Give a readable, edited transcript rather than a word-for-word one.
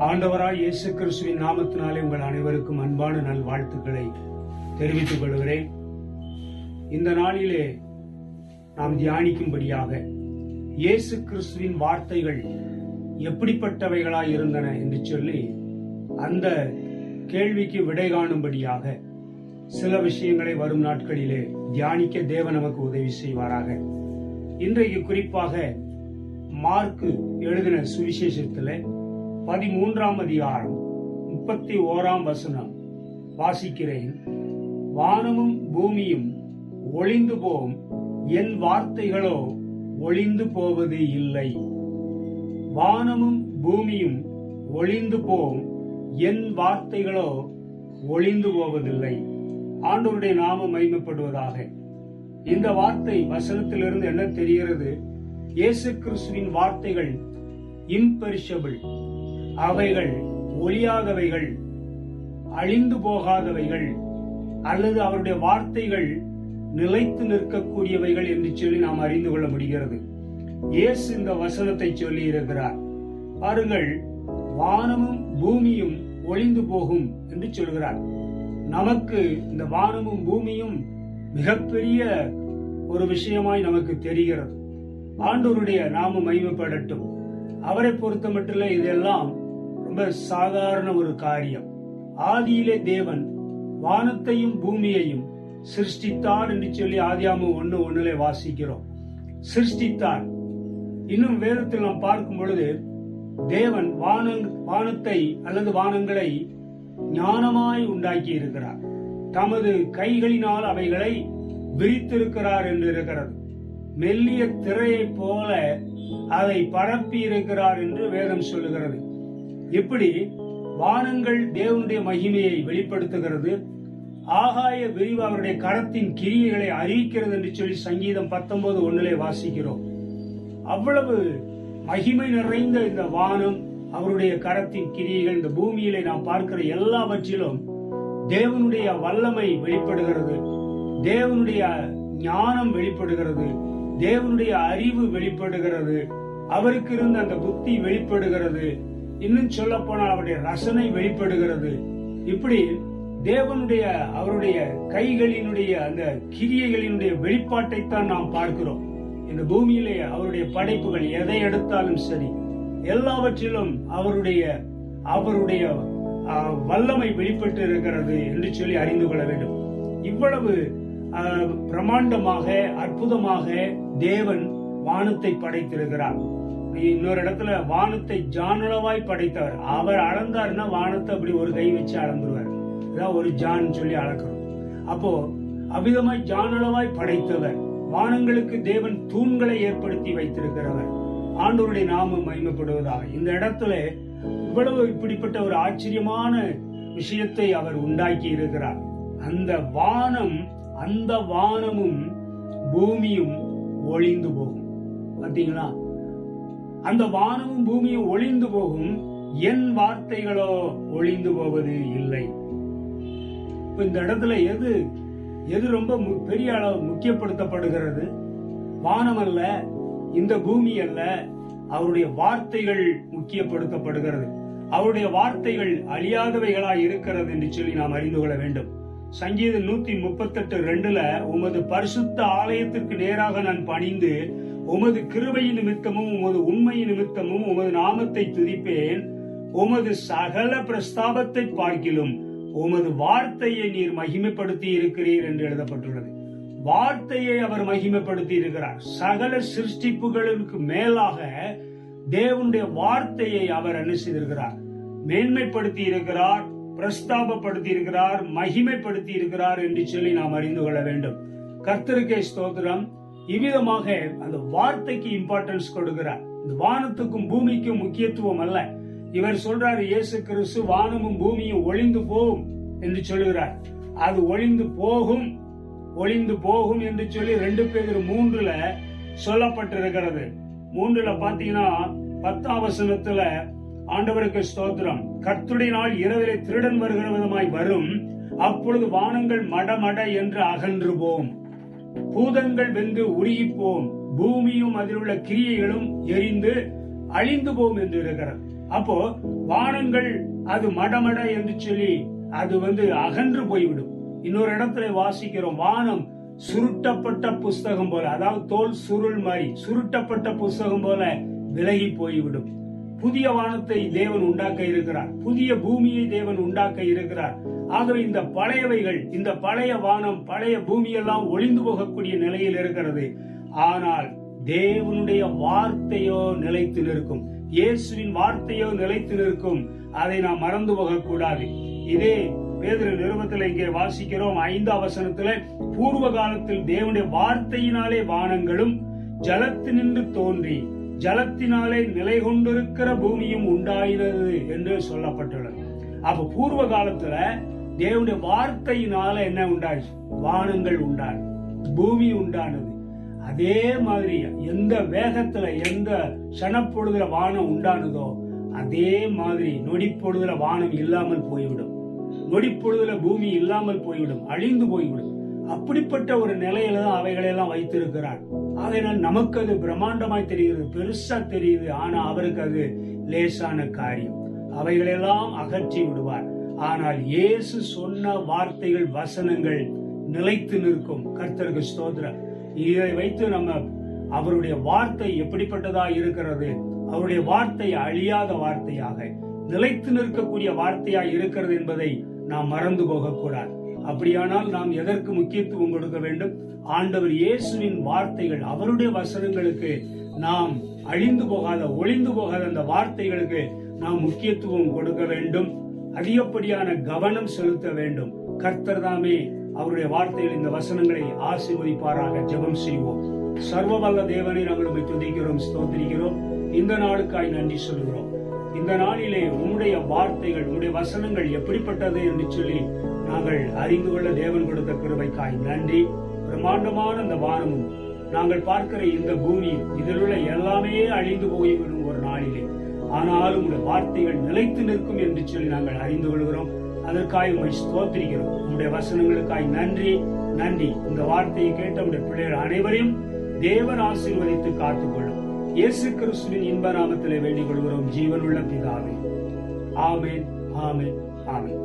ஆண்டவராய் இயேசு கிறிஸ்துவின் நாமத்தினாலே உங்கள் அனைவருக்கும் அன்பான நல்வாழ்த்துக்களை தெரிவித்துக் கொள்கிறேன். இந்த நாளிலே நாம் தியானிக்கும்படியாக இயேசு கிறிஸ்துவின் வார்த்தைகள் எப்படிப்பட்டவைகளாய் இருந்தன என்று சொல்லி அந்த கேள்விக்கு விடை காணும்படியாக சில விஷயங்களை வரும் நாட்களிலே தியானிக்க தேவன் நமக்கு உதவி செய்வாராக. இன்றைக்கு குறிப்பாக மார்க்கு எழுதின சுவிசேஷத்தில் 13ஆம் அதிகாரம் 31ஆம் வசனம் வாசிக்கிறேன். வானமும் பூமியும் ஒளிந்து போம், என் வார்த்தைகளோ ஒளிந்து போவது இல்லை. வானமும் பூமியும் ஒளிந்து போம், என் வார்த்தைகளோ ஒளிந்து போவதில்லை. ஆண்டவருடைய நாமம் மகிமைப்படுவதாக. இந்த வார்த்தை வசனத்திலிருந்து என்ன தெரிகிறது? இயேசு கிறிஸ்துவின் வார்த்தைகள் இம்பெரிஷபிள், அவைகள் ஒளியாதவைகள், அழிந்து போகாதவைகள், அல்லது அவருடைய வார்த்தைகள் நிலைத்து நிற்கக்கூடியவைகள் என்று சொல்லி நாம் அறிந்து கொள்ள முடிகிறது. இயேசு இந்த வசனத்தை சொல்லி இருக்கிறார். பாருங்கள், வானமும் பூமியும் ஒளிந்து போகும் என்று சொல்கிறார். நமக்கு இந்த வானமும் பூமியும் மிகப்பெரிய ஒரு விஷயமாய் நமக்கு தெரிகிறது. ஆண்டவருடைய நாமம் மகிமைப்படட்டும். அவரை பொறுத்த மட்டும் இதெல்லாம் ரொம்ப சாதாரண ஒரு காரியம். ஆதியிலே தேவன் வானத்தையும் பூமியையும் சிருஷ்டித்தார் என்று சொல்லி ஆதியாகமம் 1:1 வாசிக்கிறோம். சிருஷ்டித்தார். இன்னும் வேதத்தில் நாம் பார்க்கும் பொழுது தேவன் வானத்தை அல்லது வானங்களை ஞானமாய் உண்டாக்கி இருக்கிறார். தமது கைகளினால் அவைகளை விரித்திருக்கிறார் என்று இருக்கிறது. மெல்லிய திரையை போல அதை பரப்பி இருக்கிறார் என்று வேதம் சொல்லுகிறது. இப்படி வானங்கள் தேவனுடைய மகிமையை வெளிப்படுத்துகிறது. ஆகாய விரிவு அவருடைய கரத்தின் கிரியைகளை அறிவிக்கிறது என்று சொல்லி சங்கீதம் 19:1 வாசிக்கிறோம். அவ்வளவு மகிமை நிறைந்த இந்த வானம், அவருடைய கரத்தின் கிரியைகள், இந்த பூமியிலே நாம் பார்க்கிற எல்லாவற்றிலும் தேவனுடைய வல்லமை வெளிப்படுகிறது, தேவனுடைய ஞானம் வெளிப்படுகிறது, தேவனுடைய அறிவு வெளிப்படுகிறது, அவருக்கு இருந்த அந்த புத்தி வெளிப்படுகிறது. இன்னும் சொல்ல போனால் அவருடைய ரசனை வெளிப்படுகிறது. இப்படி தேவனுடைய அவருடைய கைகளினுடைய அந்த கிரியைகளினுடைய வெளிப்பாட்டைத்தான் நாம் பார்க்கிறோம். இந்த பூமியிலே அவருடைய படைப்புகள் எதை எடுத்தாலும் சரி, எல்லாவற்றிலும் அவருடைய வல்லமை வெளிப்பட்டு இருக்கிறது என்று சொல்லி அறிந்து கொள்ள வேண்டும். இவ்வளவு பிரமாண்டமாக அற்புதமாக தேவன் வானத்தை படைத்திருக்கிறார். இன்னொரு இடத்துல வானத்தை ஜானளவாய் படைத்தவர். அவர் அளந்தார்னா வானத்தை அப்படி ஒரு கை வச்சு அளந்துருவார். ஒரு ஜான் சொல்லி அளக்கிறோம். அப்போ அவ்விதமாய் ஜானளவாய் படைத்தவர். வானங்களுக்கு தேவன் தூண்களை ஏற்படுத்தி வைத்திருக்கிறவர். ஆண்டவருடைய நாமம் மகிமைப்படுவதாக. இந்த இடத்துல இவ்வளவு இப்படிப்பட்ட ஒரு ஆச்சரியமான விஷயத்தை அவர் உண்டாக்கி இருக்கிறார். அந்த வானமும் பூமியும் ஒளிந்து போகும். பாத்தீங்களா? அந்த வானமும் பூமியும் ஒளிந்து போகும், என் வார்த்தைகளோ ஒளிந்து போவது இல்லை. இப்ப இந்த இடத்துல எது ரொம்ப பெரிய அளவு முக்கியப்படுத்தப்படுகிறது? வானம் அல்ல, இந்த பூமி அல்ல, அவருடைய வார்த்தைகள் முக்கியப்படுத்தப்படுகிறது. அவருடைய வார்த்தைகள் அழியாதவைகளாய் இருக்கிறது என்று சொல்லி நாம் அறிந்து கொள்ள வேண்டும். சங்கீதம் 138:2 உமது பரிசுத்த ஆலயத்திற்கு நேராக நான் பணிந்து உமது கிருபையின் நிமித்தமும் உமது உண்மையின் நிமித்தமும் உமது நாமத்தை துதிப்பேன். உமது சகல பிரஸ்தாபத்தை பார்க்கிலும் உமது வார்த்தையை நீர் மகிமைப்படுத்தி இருக்கிறீர் என்று எழுதப்பட்டுள்ளது. வார்த்தையை அவர் மகிமைப்படுத்தி இருக்கிறார். சகல சிருஷ்டிப்புகளுக்கு மேலாக தேவனுடைய வார்த்தையை அவர் என்ன செய்திருக்கிறார்? மேன்மைப்படுத்தி இருக்கிறார், பிரஸ்தாபப்படுத்தி இருக்கிறார், மகிமைப்படுத்தி இருக்கிறார் என்று சொல்லி நாம் அறிந்து கொள்ள வேண்டும். கர்த்தருக்கே ஸ்தோத்திரம். இவ்விதமாக அந்த வார்த்தைக்கு இம்பார்ட்டன்ஸ் கொடுக்கிறார். இந்த வானத்துக்கும் பூமிக்கும் முக்கியத்துவம் அல்ல. இவர் சொல்றார், இயேசு கிறிஸ்து வானமும் பூமியும் ஒளிந்து போகும் என்று சொல்லுகிறார். அது ஒளிந்து போகும் என்று சொல்லி 2 பேதுரு 3 சொல்லப்பட்டிருக்கிறது. 3 பாத்தீங்கன்னா 10ஆம் வசனத்துல ஆண்டவருக்கு ஸ்தோத்திரம், கர்த்தருடைய நாள் இரவிலே திருடன் வருகிற விதமாய் வரும், அப்பொழுது வானங்கள் மடமட என்று அகன்று போம், பூதங்கள் வெந்து உருகிப்போம், பூமியும் அதில் உள்ள கிரியைகளும் எரிந்து அழிந்து போம் என்று இருக்கிறது. அப்போ வானங்கள் அது மடமட என்று சொல்லி அது அகன்று போய்விடும். இன்னொரு இடத்துல வாசிக்கிறோம், வானம் சுருட்டப்பட்ட புஸ்தகம் போல, அதாவது தோல் சுருள் மாதிரி சுருட்டப்பட்ட புஸ்தகம் போல விலகி போய்விடும். புதிய வானத்தை தேவன் உண்டாக்க இருக்கிறார், புதிய பூமியை தேவன் உண்டாக்க இருக்கிறார். ஆகவே இந்த பழையவைகள், இந்த பழைய வானம் பழைய பூமி எல்லாம் ஒளிந்து போகக்கூடிய நிலையில் இருக்கிறது. ஆனால் தேவனுடைய வார்த்தையோ நிலைத்து நிற்கும், இயேசுவின் வார்த்தையோ நிலைத்து நிற்கும். அதை நாம் மறந்து போகக்கூடாது. இதே பேதுரு நிருபத்தில் இங்கே வாசிக்கிறோம் 5ஆம் வசனத்துல, பூர்வ காலத்தில் தேவனுடைய வார்த்தையினாலே வானங்களும் ஜலத்தினின்று தோன்றி ஜலத்தினாலே நிலை கொண்டிருக்கிற பூமியும் உண்டாயினது என்று சொல்லப்பட்டுள்ளது. அப்ப பூர்வ காலத்துல தேவனுடைய வார்த்தையினால என்ன உண்டாச்சு? வானங்கள் உண்டானது, பூமி உண்டானது. அதே மாதிரி எந்த வேகத்துல எந்த சனப்பொழுதுல வானம் உண்டானதோ அதே மாதிரி நொடிப்பொழுதுல வானம் இல்லாமல் போய்விடும், நொடிப்பொழுதுல பூமி இல்லாமல் போய்விடும், அழிந்து போய்விடும். அப்படிப்பட்ட ஒரு நிலையில தான் அவைகளெல்லாம் வைத்திருக்கிறார். அதனால் நமக்கு அது பிரம்மாண்டமாய் தெரிகிறது, பெருசா தெரியுது. ஆனா அவருக்கு அது லேசான காரியம். அவைகளெல்லாம் அகற்றி விடுவார். ஆனால் இயேசு சொன்ன வார்த்தைகள், வசனங்கள் நிலைத்து நிற்கும். கர்த்தருக்கு ஸ்தோத்திரம். இதை வைத்து நம்ம அவருடைய வார்த்தை எப்படிப்பட்டதா இருக்கிறது, அவருடைய வார்த்தை அழியாத வார்த்தையாக நிலைத்து நிற்கக்கூடிய வார்த்தையாக இருக்கிறது என்பதை நாம் மறந்து போகக்கூடாது. அப்படியானால் நாம் எதற்கு முக்கியத்துவம் கொடுக்க வேண்டும்? ஆண்டவர் இயேசுவின் வார்த்தைகள், அவருடைய வசனங்களுக்கு நாம் அழிந்து போகாத, ஒளிந்து போகாத அந்த வார்த்தைகளுக்கு நாம் முக்கியத்துவம் கொடுக்க வேண்டும். அதிகப்படியான கவனம் செலுத்த வேண்டும். கர்த்தர் தாமே அவருடைய வார்த்தைகள், இந்த வசனங்களை ஆசீர்வதிப்பாராக. ஜெபம் செய்வோம். சர்வவல்ல தேவனை நாங்கள் உம்மை துதிக்கிறோம், ஸ்தோத்திரிக்கிறோம். இந்த நாளுக்காய் நன்றி சொல்கிறோம். இந்த நாளிலே உம்முடைய வார்த்தைகள், உம்முடைய வசனங்கள் எப்படிப்பட்டது என்று சொல்லி நாங்கள் அறிந்து கொள்ள தேவன் கொடுத்த கிருபைக்காய் நன்றி. பிரம்மாண்டமான அந்த வானமும் நாங்கள் பார்க்கிற இந்த பூமி, இதில் உள்ள எல்லாமே அழிந்து போய்விடும் ஒரு நாளிலே. ஆனாலும் உங்களுடைய வார்த்தைகள் நிலைத்து நிற்கும் என்று சொல்லி நாங்கள் அறிந்து கொள்கிறோம். அதற்காக உம்மை ஸ்தோத்திரிக்கிறோம். உங்களுடைய வசனங்களுக்காய் நன்றி, நன்றி. இந்த வார்த்தையை கேட்ட உங்களுடைய பிள்ளைகள் அனைவரையும் தேவன் ஆசீர்வதித்து காத்துக்கொள்ளும். இயேசு கிறிஸ்துவின் இன்ப நாமத்திலே வேண்டிக் கொள்கிறோம், ஜீவனுள்ள பிதாவே. ஆமென், ஆமென், ஆமென்.